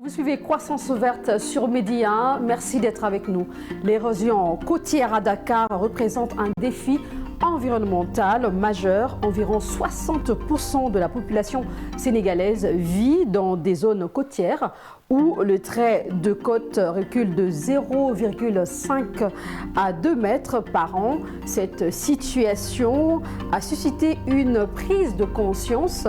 Vous suivez Croissance verte sur Média. Merci d'être avec nous. L'érosion côtière à Dakar représente un défi environnemental majeur. Environ 60% de la population sénégalaise vit dans des zones côtières où le trait de côte recule de 0,5 à 2 mètres par an. Cette situation a suscité une prise de conscience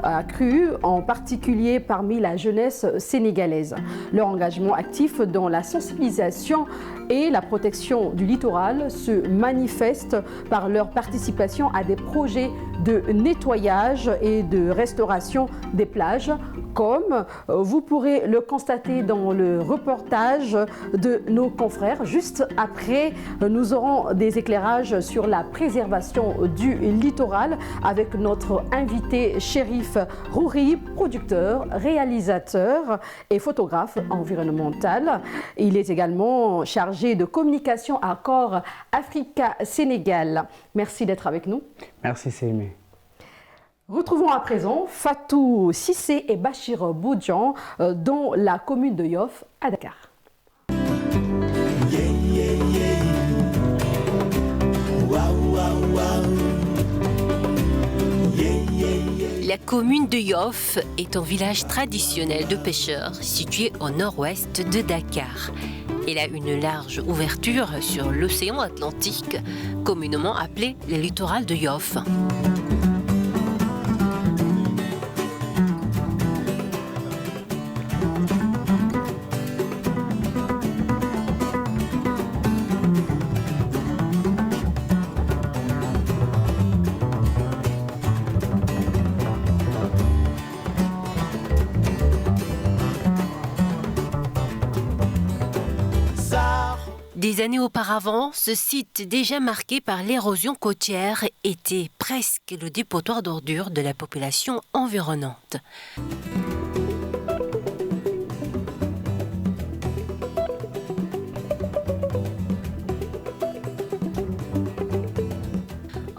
accrue, en particulier parmi la jeunesse sénégalaise. Leur engagement actif dans la sensibilisation et la protection du littoral se manifeste par leur participation à des projets de nettoyage et de restauration des plages, comme vous pourrez le constater dans le reportage de nos confrères. Juste après, nous aurons des éclairages sur la préservation du littoral avec notre invité Chérif Rouri, producteur, réalisateur et photographe environnemental. Il est également chargé de communication à Corps Africa Sénégal. Merci d'être avec nous. Merci Sémé. Retrouvons à présent Fatou Cissé et Bachir Boudjan dans la commune de Yoff à Dakar. La commune de Yoff est un village traditionnel de pêcheurs situé au nord-ouest de Dakar. Elle a une large ouverture sur l'océan Atlantique, communément appelé le littoral de Yoff. Des années auparavant, ce site déjà marqué par l'érosion côtière était presque le dépotoir d'ordures de la population environnante.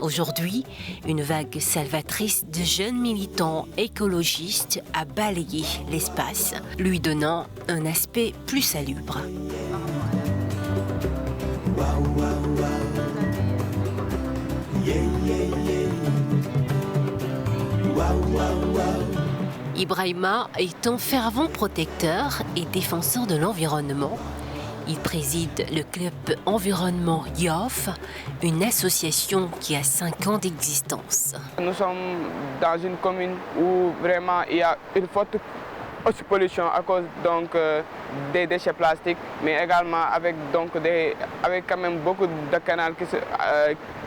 Aujourd'hui, une vague salvatrice de jeunes militants écologistes a balayé l'espace, lui donnant un aspect plus salubre. Ibrahima est un fervent protecteur et défenseur de l'environnement. Il préside le club Environnement Yoff, une association qui a 5 ans d'existence. Nous sommes dans une commune où vraiment il y a une forte pollution à cause des déchets plastiques, mais également avec quand même beaucoup de canaux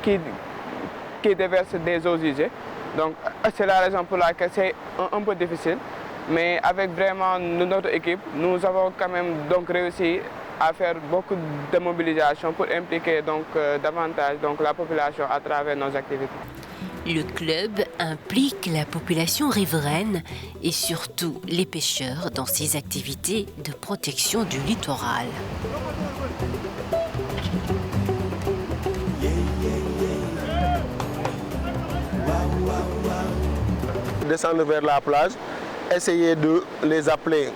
qui déversent des eaux usées. Donc c'est la raison pour laquelle c'est un peu difficile. Mais avec vraiment notre équipe, nous avons quand même réussi à faire beaucoup de mobilisation pour impliquer davantage la population à travers nos activités. Le club implique la population riveraine et surtout les pêcheurs dans ses activités de protection du littoral. Descendre vers la plage, essayer de les appeler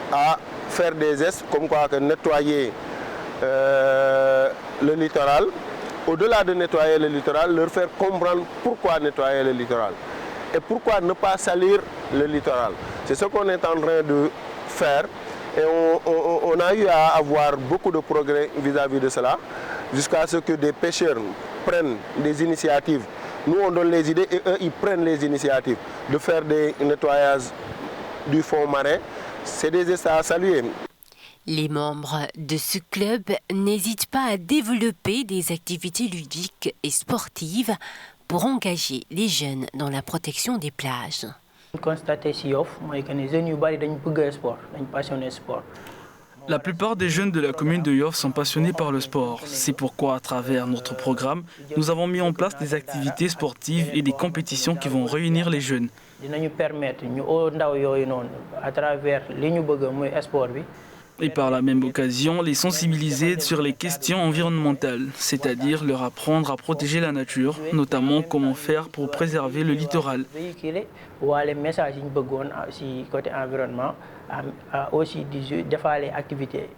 à faire des gestes comme quoi que nettoyer le littoral. Au-delà de nettoyer le littoral, leur faire comprendre pourquoi nettoyer le littoral et pourquoi ne pas salir le littoral. C'est ce qu'on est en train de faire et on a eu à avoir beaucoup de progrès vis-à-vis de cela jusqu'à ce que des pêcheurs prennent des initiatives. Nous, on donne les idées et eux, ils prennent les initiatives de faire des nettoyages du fond marin. C'est des gestes à saluer. Les membres de ce club n'hésitent pas à développer des activités ludiques et sportives pour engager les jeunes dans la protection des plages. La plupart des jeunes de la commune de Yoff sont passionnés par le sport. C'est pourquoi, à travers notre programme, nous avons mis en place des activités sportives et des compétitions qui vont réunir les jeunes. dinañu permettre ñu oo ndaw yooyu noonu à travers li ñu bëgg muy sport bi. Et par la même occasion, les sensibiliser sur les questions environnementales, c'est-à-dire leur apprendre à protéger la nature, notamment comment faire pour préserver le littoral. Véhiculer wala message yi ñu bëggoon ci côté environnement aussi di defaale activités.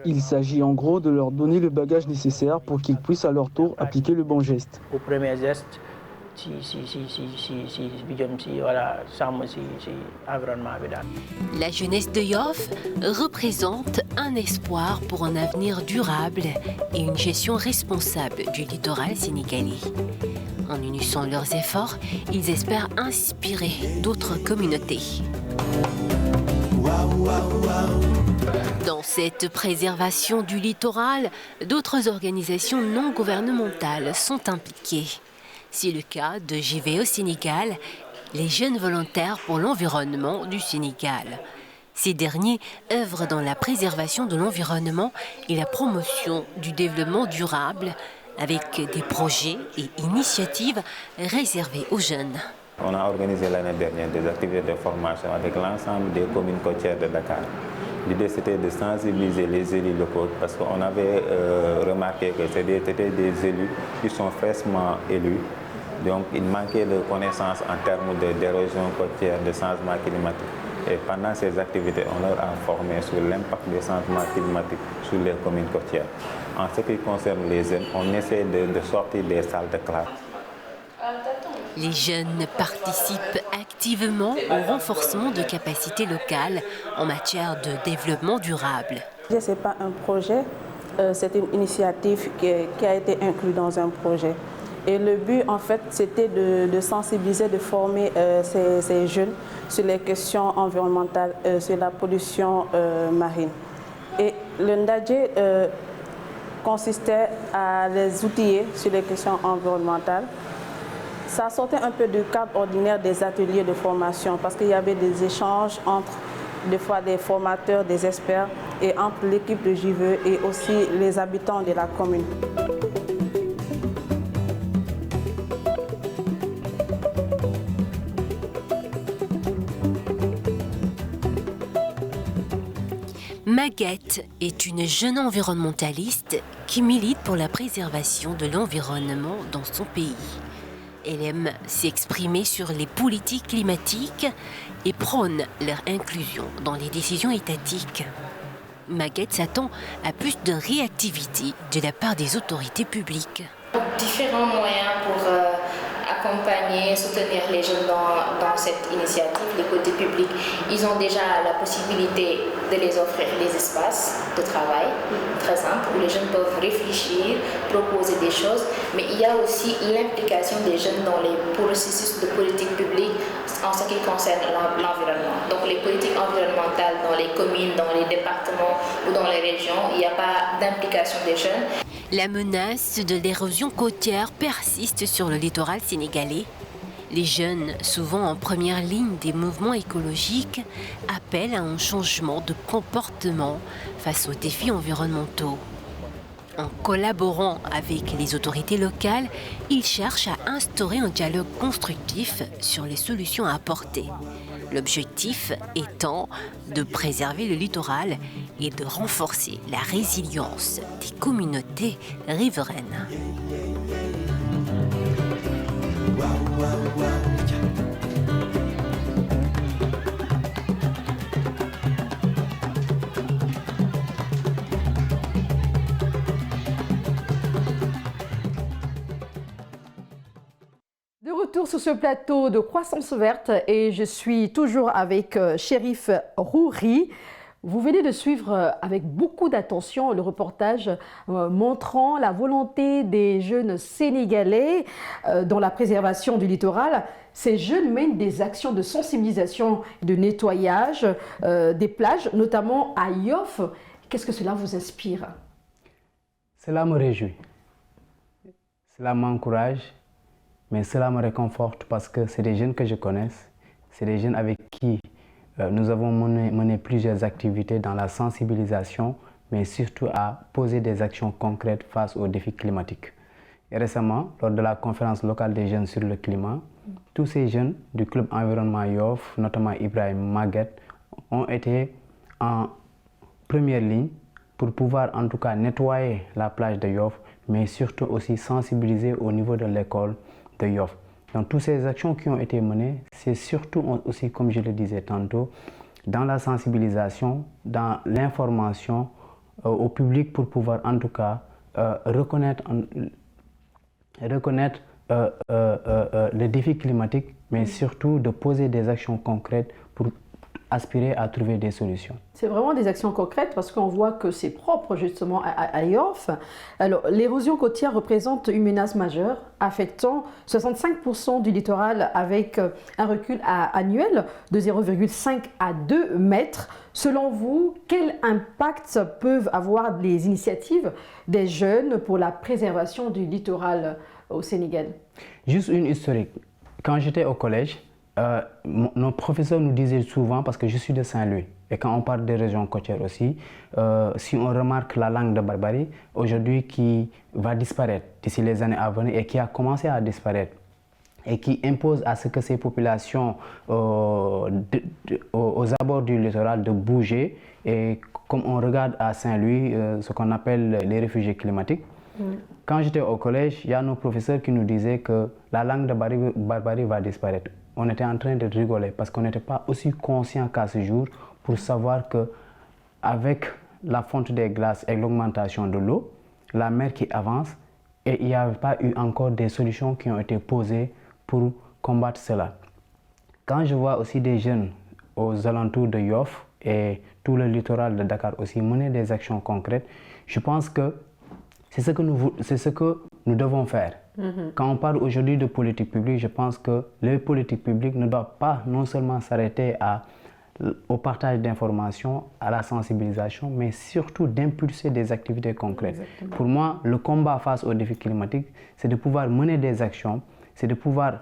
Il s'agit en gros de leur donner le bagage nécessaire pour qu'ils puissent à leur tour appliquer le bon geste. Au premier geste, La jeunesse de Yoff représente un espoir pour un avenir durable et une gestion responsable du littoral sénégalais. En unissant leurs efforts, ils espèrent inspirer d'autres communautés. Dans cette préservation du littoral, d'autres organisations non gouvernementales sont impliquées. C'est le cas de JV au Sénégal, les jeunes volontaires pour l'environnement du Sénégal. Ces derniers œuvrent dans la préservation de l'environnement et la promotion du développement durable avec des projets et initiatives réservés aux jeunes. On a organisé l'année dernière des activités de formation avec l'ensemble des communes côtières de Dakar. L'idée c'était de sensibiliser les élus locaux parce qu'on avait remarqué que c'était des élus qui sont fraîchement élus. Donc il manquait de connaissances en termes d'érosion côtière, de changement climatique. Et pendant ces activités, on leur a formé sur l'impact des changements climatiques sur les communes côtières. En ce qui concerne les jeunes, on essaie de sortir des salles de classe. Les jeunes participent activement au renforcement de capacités locales en matière de développement durable. Ce n'est pas un projet, c'est une initiative qui a été inclue dans un projet. Et le but, en fait, c'était de sensibiliser, de former ces jeunes sur les questions environnementales, sur la pollution marine. Et le Ndadje consistait à les outiller sur les questions environnementales. Ça sortait un peu du cadre ordinaire des ateliers de formation parce qu'il y avait des échanges entre des fois des formateurs, des experts et entre l'équipe de JVE et aussi les habitants de la commune. Maguette est une jeune environnementaliste qui milite pour la préservation de l'environnement dans son pays. Elle aime s'exprimer sur les politiques climatiques et prône leur inclusion dans les décisions étatiques. Maguette s'attend à plus de réactivité de la part des autorités publiques. Différents moyens pour accompagner, soutenir les jeunes dans cette initiative. Les côtés publics, ils ont déjà la possibilité de les offrir des espaces de travail très simples où les jeunes peuvent réfléchir, proposer des choses, mais il y a aussi l'implication des jeunes dans les processus de politique publique en ce qui concerne l'environnement. Donc les politiques environnementales dans les communes, dans les départements ou dans les régions, il n'y a pas d'implication des jeunes. La menace de l'érosion côtière persiste sur le littoral sénégalais. Les jeunes, souvent en première ligne des mouvements écologiques, appellent à un changement de comportement face aux défis environnementaux. En collaborant avec les autorités locales, ils cherchent à instaurer un dialogue constructif sur les solutions à apporter. L'objectif étant de préserver le littoral et de renforcer la résilience des communautés riveraines. De retour sur ce plateau de Croissance Verte et je suis toujours avec Chérif Rouri. Vous venez de suivre avec beaucoup d'attention le reportage montrant la volonté des jeunes Sénégalais dans la préservation du littoral. Ces jeunes mènent des actions de sensibilisation et de nettoyage des plages, notamment à Yoff. Qu'est-ce que cela vous inspire? Cela me réjouit, cela m'encourage, mais cela me réconforte parce que c'est des jeunes que je connais, c'est des jeunes avec qui nous avons mené plusieurs activités dans la sensibilisation, mais surtout à poser des actions concrètes face aux défis climatiques. Et récemment, lors de la conférence locale des jeunes sur le climat, tous ces jeunes du club environnement Yoff, notamment Ibrahim Maguette, ont été en première ligne pour pouvoir en tout cas nettoyer la plage de Yoff, mais surtout aussi sensibiliser au niveau de l'école de Yoff. Donc toutes ces actions qui ont été menées, c'est surtout aussi, comme je le disais tantôt, dans la sensibilisation, dans l'information au public pour pouvoir en tout cas reconnaître les défis climatiques, mais surtout de poser des actions concrètes pour aspirer à trouver des solutions. C'est vraiment des actions concrètes parce qu'on voit que c'est propre justement à Yoff. Alors, l'érosion côtière représente une menace majeure affectant 65% du littoral avec un recul annuel de 0,5 à 2 mètres. Selon vous, quel impact peuvent avoir les initiatives des jeunes pour la préservation du littoral au Sénégal? Juste une historique. Quand j'étais au collège, nos professeurs nous disaient souvent, parce que je suis de Saint-Louis, et quand on parle des régions côtières aussi, si on remarque la langue de Barbarie, aujourd'hui qui va disparaître d'ici les années à venir et qui a commencé à disparaître, et qui impose à ce que ces populations aux abords du littoral de bouger, et comme on regarde à Saint-Louis, ce qu'on appelle les réfugiés climatiques. Quand j'étais au collège, il y a nos professeurs qui nous disaient que la langue de Barbarie va disparaître. On était en train de rigoler parce qu'on n'était pas aussi conscient qu'à ce jour pour savoir qu'avec la fonte des glaces et l'augmentation de l'eau, la mer qui avance, et il n'y avait pas eu encore des solutions qui ont été posées pour combattre cela. Quand je vois aussi des jeunes aux alentours de Yoff et tout le littoral de Dakar aussi mener des actions concrètes, je pense que c'est ce que nous devons faire. Quand on parle aujourd'hui de politique publique, je pense que les politiques publiques ne doivent pas non seulement s'arrêter au partage d'informations, à la sensibilisation, mais surtout d'impulser des activités concrètes. Exactement. Pour moi, le combat face aux défis climatiques, c'est de pouvoir mener des actions, c'est de pouvoir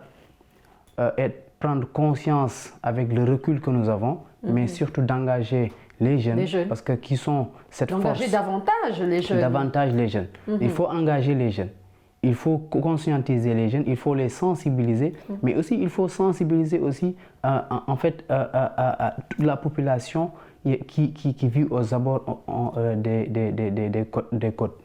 prendre conscience avec le recul que nous avons, mais surtout d'engager les jeunes, parce que qui sont cette force. D'engager davantage les jeunes. Davantage les jeunes. Il faut engager les jeunes. Il faut conscientiser les jeunes, il faut les sensibiliser, mais aussi il faut sensibiliser aussi en fait toute la population qui vit aux abords des côtes.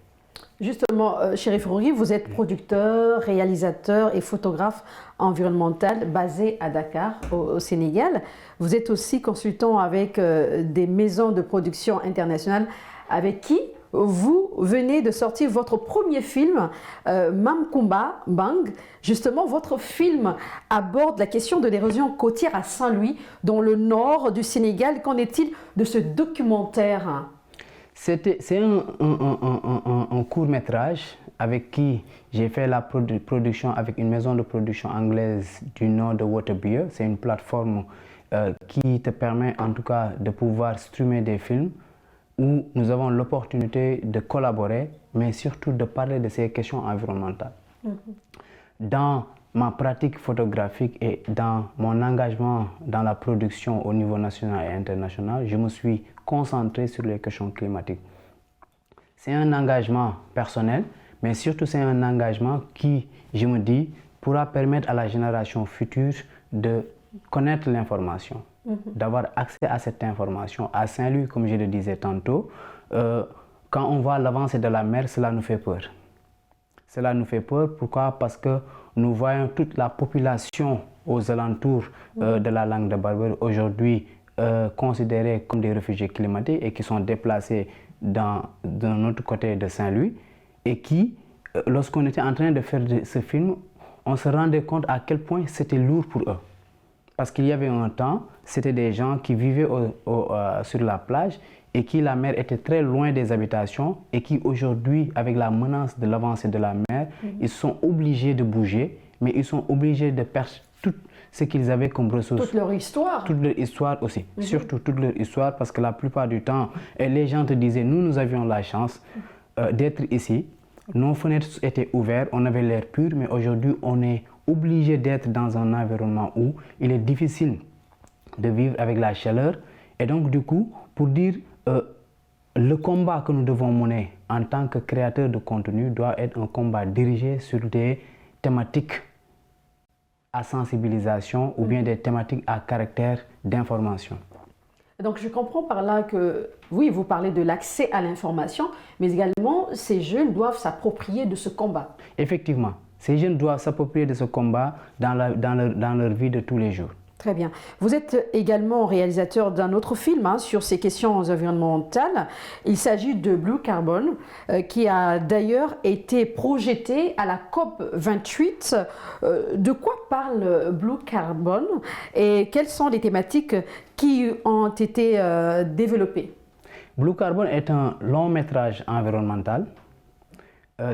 Justement, Chérif Rouri, vous êtes producteur, réalisateur et photographe environnemental basé à Dakar, au Sénégal. Vous êtes aussi consultant avec des maisons de production internationales avec qui vous venez de sortir votre premier film, Mamkumba Bang. Justement, votre film aborde la question de l'érosion côtière à Saint-Louis, dans le nord du Sénégal. Qu'en est-il de ce documentaire? C'est un court-métrage avec qui j'ai fait la production avec une maison de production anglaise du nord de Waterbeer. C'est une plateforme qui te permet en tout cas de pouvoir streamer des films où nous avons l'opportunité de collaborer, mais surtout de parler de ces questions environnementales. Dans ma pratique photographique et dans mon engagement dans la production au niveau national et international, je me suis concentré sur les questions climatiques. C'est un engagement personnel, mais surtout c'est un engagement qui, je me dis, pourra permettre à la génération future de connaître l'information, d'avoir accès à cette information. À Saint-Louis, comme je le disais tantôt, quand on voit l'avancée de la mer, cela nous fait peur. Cela nous fait peur, pourquoi? Parce que nous voyons toute la population aux alentours de la langue de Barbarie aujourd'hui considérés comme des réfugiés climatiques et qui sont déplacés d'un autre côté de Saint-Louis et qui, lorsqu'on était en train de faire ce film, on se rendait compte à quel point c'était lourd pour eux. Parce qu'il y avait un temps, c'était des gens qui vivaient sur la plage et qui la mer était très loin des habitations et qui aujourd'hui, avec la menace de l'avancée de la mer, ils sont obligés de bouger, mais ils sont obligés de perdre tout ce qu'ils avaient comme ressources. Toute leur histoire. Toute leur histoire aussi, surtout toute leur histoire, parce que la plupart du temps, les gens te disaient, nous avions la chance d'être ici, nos fenêtres étaient ouvertes, on avait l'air pur, mais aujourd'hui, on est obligé d'être dans un environnement où il est difficile de vivre avec la chaleur. Et donc, du coup, pour dire, le combat que nous devons mener en tant que créateurs de contenu doit être un combat dirigé sur des thématiques à sensibilisation ou bien des thématiques à caractère d'information. Donc je comprends par là que, oui, vous parlez de l'accès à l'information, mais également ces jeunes doivent s'approprier de ce combat. Effectivement, ces jeunes doivent s'approprier de ce combat dans leur vie de tous les jours. Très bien. Vous êtes également réalisateur d'un autre film sur ces questions environnementales. Il s'agit de Blue Carbon, qui a d'ailleurs été projeté à la COP28. De quoi parle Blue Carbon et quelles sont les thématiques qui ont été développées? Blue Carbon est un long métrage environnemental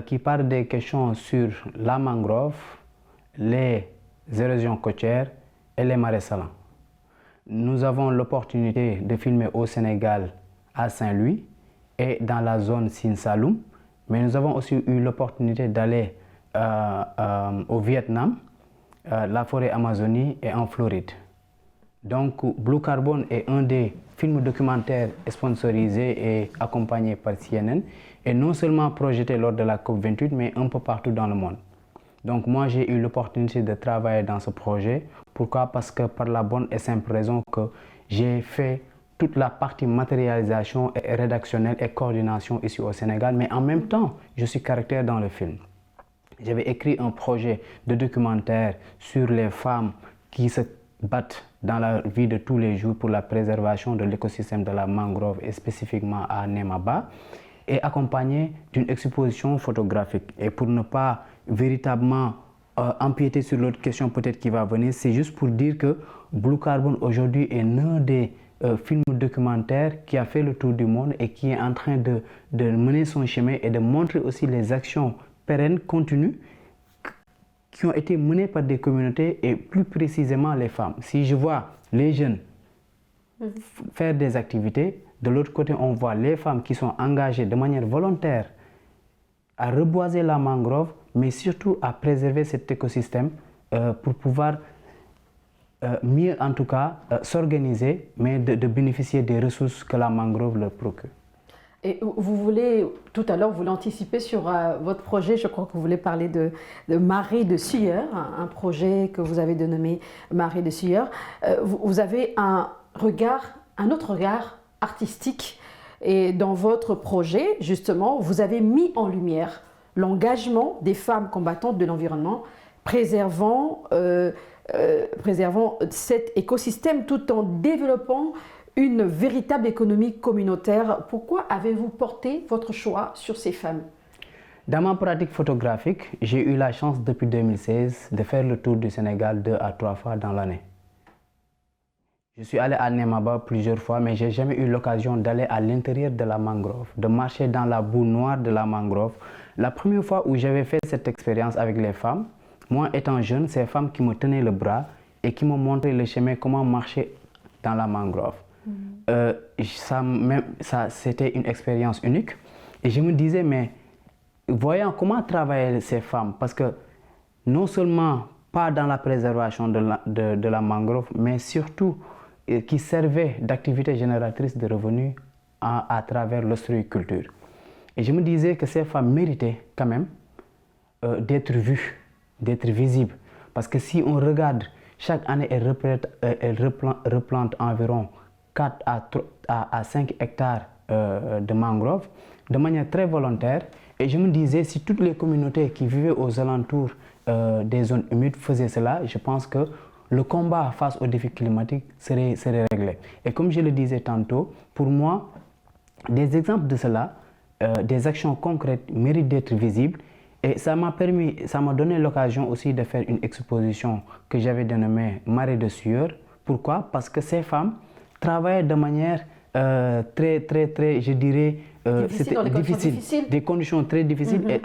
qui parle des questions sur la mangrove, les érosions côtières et les marais salants. Nous avons l'opportunité de filmer au Sénégal, à Saint-Louis et dans la zone Sine Saloum, mais nous avons aussi eu l'opportunité d'aller au Vietnam, la forêt Amazonie et en Floride. Donc Blue Carbon est un des films documentaires sponsorisés et accompagnés par CNN et non seulement projeté lors de la COP28 mais un peu partout dans le monde. Donc moi j'ai eu l'opportunité de travailler dans ce projet. Pourquoi? Parce que par la bonne et simple raison que j'ai fait toute la partie matérialisation et rédactionnelle et coordination ici au Sénégal, mais en même temps je suis caractère dans le film. J'avais écrit un projet de documentaire sur les femmes qui se battent dans la vie de tous les jours pour la préservation de l'écosystème de la mangrove et spécifiquement à Nemaba, et accompagné d'une exposition photographique. Et pour ne pas véritablement empiéter sur l'autre question peut-être qui va venir, c'est juste pour dire que Blue Carbon aujourd'hui est l'un des films documentaires qui a fait le tour du monde et qui est en train de mener son chemin et de montrer aussi les actions pérennes, continues, qui ont été menées par des communautés et plus précisément les femmes. Si je vois les jeunes faire des activités, de l'autre côté on voit les femmes qui sont engagées de manière volontaire à reboiser la mangrove, mais surtout à préserver cet écosystème pour pouvoir mieux en tout cas s'organiser, mais de bénéficier des ressources que la mangrove leur procure. Et vous voulez, tout à l'heure, vous voulez anticiper sur votre projet, je crois que vous voulez parler de Marée de Sueur, un projet que vous avez dénommé Marée de Sueur. Vous avez un autre regard artistique et dans votre projet, justement, vous avez mis en lumière l'engagement des femmes combattantes de l'environnement, préservant cet écosystème tout en développant une véritable économie communautaire. Pourquoi avez-vous porté votre choix sur ces femmes? Dans ma pratique photographique, j'ai eu la chance depuis 2016 de faire le tour du Sénégal 2 à 3 fois dans l'année. Je suis allé à Nemaba plusieurs fois, mais je n'ai jamais eu l'occasion d'aller à l'intérieur de la mangrove, de marcher dans la boue noire de la mangrove. La première fois où j'avais fait cette expérience avec les femmes, moi étant jeune, ces femmes qui me tenaient le bras et qui m'ont montré le chemin, comment marcher dans la mangrove. C'était une expérience unique et je me disais, mais voyons comment travailler ces femmes, parce que non seulement pas dans la préservation de la mangrove, mais surtout qui servait d'activité génératrice de revenus à travers l'ostréiculture. Et je me disais que ces femmes méritaient quand même d'être vues, d'être visibles, parce que si on regarde, chaque année elles replantent environ 4 à 5 hectares de mangroves de manière très volontaire. Et je me disais, si toutes les communautés qui vivaient aux alentours des zones humides faisaient cela, je pense que le combat face aux défis climatiques serait réglé. Et comme je le disais tantôt, pour moi, des exemples de cela, des actions concrètes méritent d'être visibles. Et ça m'a donné l'occasion aussi de faire une exposition que j'avais dénommée Marée de Sueur. Pourquoi? Parce que ces femmes travaillaient de manière très, je dirais, difficile, des conditions très difficiles.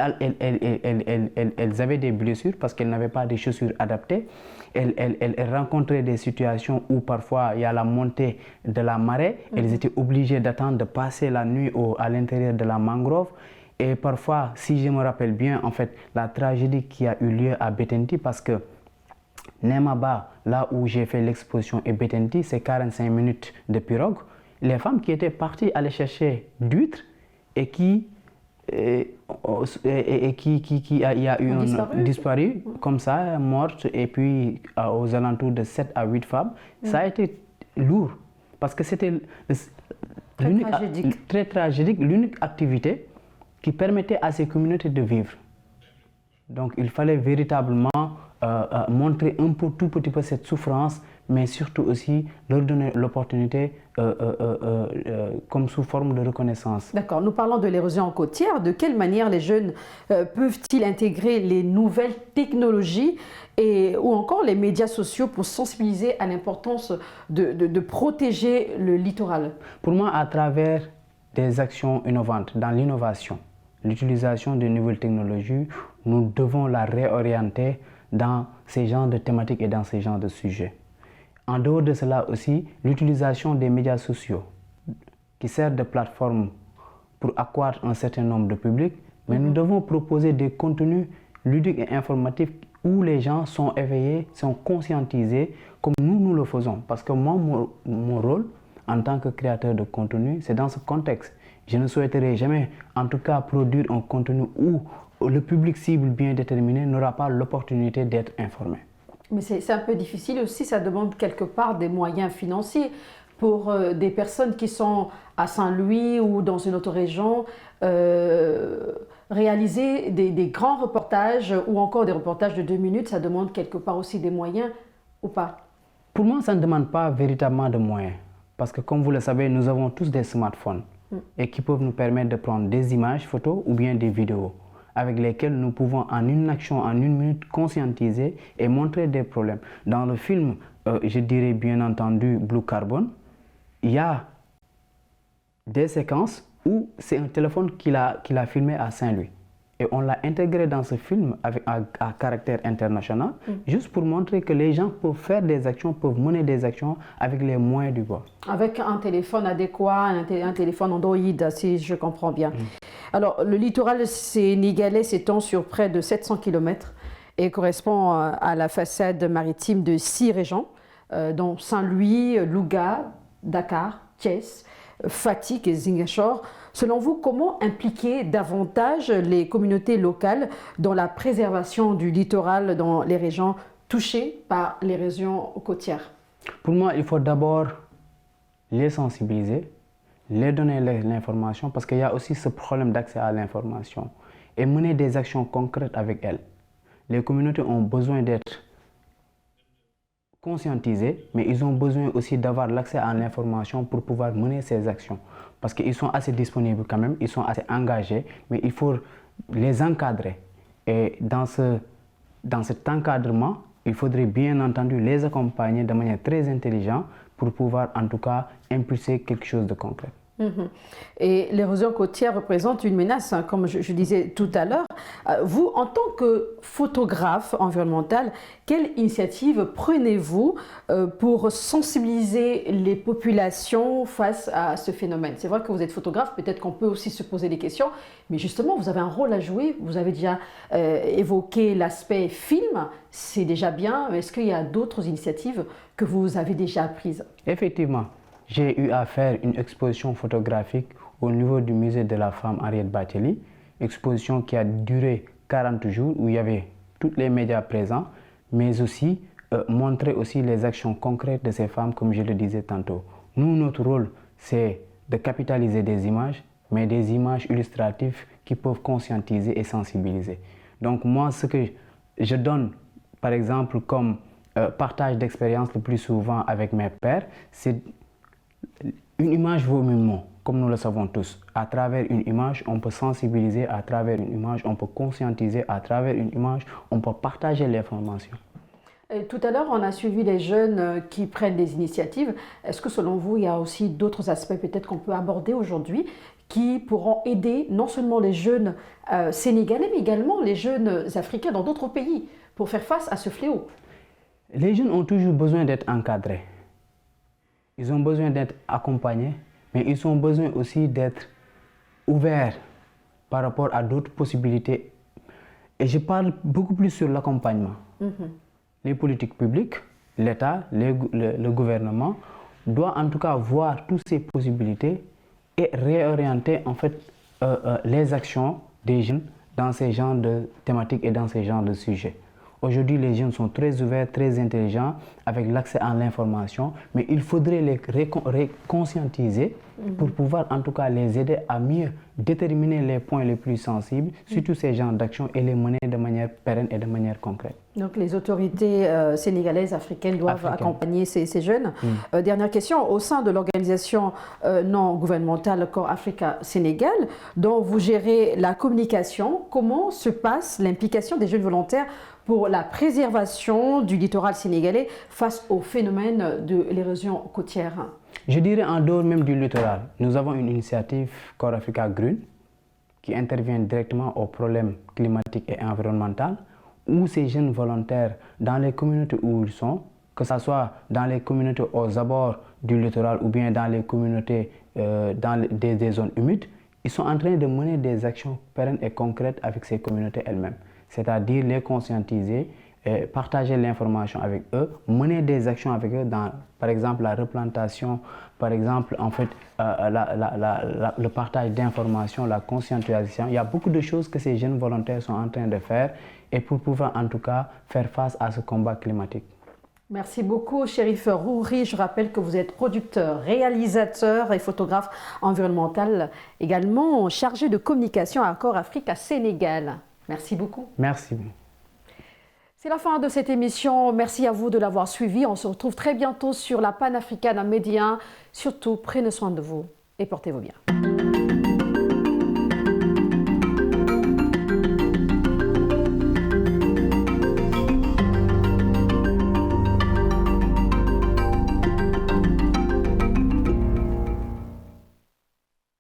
Elles avaient des blessures parce qu'elles n'avaient pas de chaussures adaptées. Elles rencontraient des situations où parfois il y a la montée de la marée. Elles étaient obligées d'attendre de passer la nuit à l'intérieur de la mangrove. Et parfois, si je me rappelle bien, en fait, la tragédie qui a eu lieu à Bettenty, parce que Nemaba, là où j'ai fait l'exposition, et Bettenty, c'est 45 minutes de pirogue. les femmes qui étaient parties aller chercher d'huîtres et qui a eu disparu comme ça, morte, et puis aux alentours de 7 à 8 femmes. Ça a été lourd parce que c'était très tragédique, l'unique activité qui permettait à ces communautés de vivre. Donc il fallait véritablement montrer un peu, tout petit peu cette souffrance, mais surtout aussi leur donner l'opportunité comme sous forme de reconnaissance. D'accord, nous parlons de l'érosion côtière. De quelle manière les jeunes peuvent-ils intégrer les nouvelles technologies ou encore les médias sociaux pour sensibiliser à l'importance de protéger le littoral? Pour moi, à travers des actions innovantes dans l'innovation, l'utilisation de nouvelles technologies, nous devons la réorienter dans ces genres de thématiques et dans ces genres de sujets. En dehors de cela aussi, l'utilisation des médias sociaux qui servent de plateforme pour accroître un certain nombre de publics, mais nous devons proposer des contenus ludiques et informatifs où les gens sont éveillés, sont conscientisés comme nous le faisons. Parce que moi, mon rôle en tant que créateur de contenu, c'est dans ce contexte. Je ne souhaiterais jamais, en tout cas, produire un contenu où le public cible bien déterminé n'aura pas l'opportunité d'être informé. Mais c'est un peu difficile aussi, ça demande quelque part des moyens financiers pour des personnes qui sont à Saint-Louis ou dans une autre région, réaliser des grands reportages ou encore des reportages de 2 minutes, ça demande quelque part aussi des moyens ou pas? Pour moi, ça ne demande pas véritablement de moyens. Parce que comme vous le savez, nous avons tous des smartphones et qui peuvent nous permettre de prendre des images, photos ou bien des vidéos avec lesquelles nous pouvons en une action, en 1 minute, conscientiser et montrer des problèmes. Dans le film, je dirais bien entendu Blue Carbon, il y a des séquences où c'est un téléphone qu'il a filmé à Saint-Louis. Et on l'a intégré dans ce film à caractère international, juste pour montrer que les gens peuvent faire des actions, peuvent mener des actions avec les moyens du bord. Avec un téléphone adéquat, un téléphone Android, si je comprends bien. Alors, le littoral sénégalais s'étend sur près de 700 km et correspond à la façade maritime de 6 régions, dont Saint-Louis, Louga, Dakar, Thiès, Fatick et Ziguinchor. Selon vous, comment impliquer davantage les communautés locales dans la préservation du littoral dans les régions touchées par l'érosion côtière? Pour moi, il faut d'abord les sensibiliser, les donner l'information, parce qu'il y a aussi ce problème d'accès à l'information, et mener des actions concrètes avec elles. Les communautés ont besoin d'être conscientisées, mais ils ont besoin aussi d'avoir l'accès à l'information pour pouvoir mener ces actions. Parce qu'ils sont assez disponibles quand même, ils sont assez engagés, mais il faut les encadrer. Et dans cet encadrement, il faudrait bien entendu les accompagner de manière très intelligente pour pouvoir en tout cas impulser quelque chose de concret. Et l'érosion côtière représente une menace, hein, comme je disais tout à l'heure. Vous, en tant que photographe environnemental, quelle initiative prenez-vous pour sensibiliser les populations face à ce phénomène? C'est vrai que vous êtes photographe, peut-être qu'on peut aussi se poser des questions, mais justement, vous avez un rôle à jouer. Vous avez déjà évoqué l'aspect film, c'est déjà bien. Est-ce qu'il y a d'autres initiatives que vous avez déjà prises? Effectivement. J'ai eu à faire une exposition photographique au niveau du musée de la femme Henriette Batelli, exposition qui a duré 40 jours où il y avait tous les médias présents, mais aussi montrer aussi les actions concrètes de ces femmes, comme je le disais tantôt. Nous, notre rôle, c'est de capitaliser des images, mais des images illustratives qui peuvent conscientiser et sensibiliser. Donc moi, ce que je donne, par exemple, comme partage d'expérience le plus souvent avec mes pairs, c'est une image vaut 1000 mots, comme nous le savons tous. À travers une image, on peut sensibiliser, à travers une image, on peut conscientiser, à travers une image, on peut partager l'information. Tout à l'heure, on a suivi les jeunes qui prennent des initiatives. Est-ce que selon vous, il y a aussi d'autres aspects peut-être qu'on peut aborder aujourd'hui qui pourront aider non seulement les jeunes sénégalais, mais également les jeunes africains dans d'autres pays pour faire face à ce fléau? Les jeunes ont toujours besoin d'être encadrés. Ils ont besoin d'être accompagnés, mais ils ont besoin aussi d'être ouverts par rapport à d'autres possibilités. Et je parle beaucoup plus sur l'accompagnement. Les politiques publiques, l'État, le gouvernement doit en tout cas voir toutes ces possibilités et réorienter en fait les actions des jeunes dans ces genres de thématiques et dans ces genres de sujets. Aujourd'hui, les jeunes sont très ouverts, très intelligents, avec l'accès à l'information, mais il faudrait les conscientiser pour pouvoir en tout cas les aider à mieux déterminer les points les plus sensibles sur tous ces genres d'actions et les mener de manière pérenne et de manière concrète. Donc les autorités sénégalaises, africaines doivent accompagner ces jeunes. Dernière question, au sein de l'organisation non gouvernementale Core Africa Sénégal, dont vous gérez la communication, comment se passe l'implication des jeunes volontaires pour la préservation du littoral sénégalais face au phénomène de l'érosion côtière? Je dirais en dehors même du littoral, nous avons une initiative Core Africa Green qui intervient directement aux problèmes climatiques et environnementaux, où ces jeunes volontaires, dans les communautés où ils sont, que ce soit dans les communautés aux abords du littoral ou bien dans les communautés dans des zones humides, ils sont en train de mener des actions pérennes et concrètes avec ces communautés elles-mêmes. C'est-à-dire les conscientiser, partager l'information avec eux, mener des actions avec eux dans, par exemple, la replantation, par exemple, en fait, le partage d'informations, la conscientisation. Il y a beaucoup de choses que ces jeunes volontaires sont en train de faire et pour pouvoir en tout cas faire face à ce combat climatique. Merci beaucoup, Chérif Rouri. Je rappelle que vous êtes producteur, réalisateur et photographe environnemental, également chargé de communication à Core Africa Sénégal. Merci beaucoup. Merci. C'est la fin de cette émission. Merci à vous de l'avoir suivi. On se retrouve très bientôt sur la Pan African Media. Surtout, prenez soin de vous et portez-vous bien.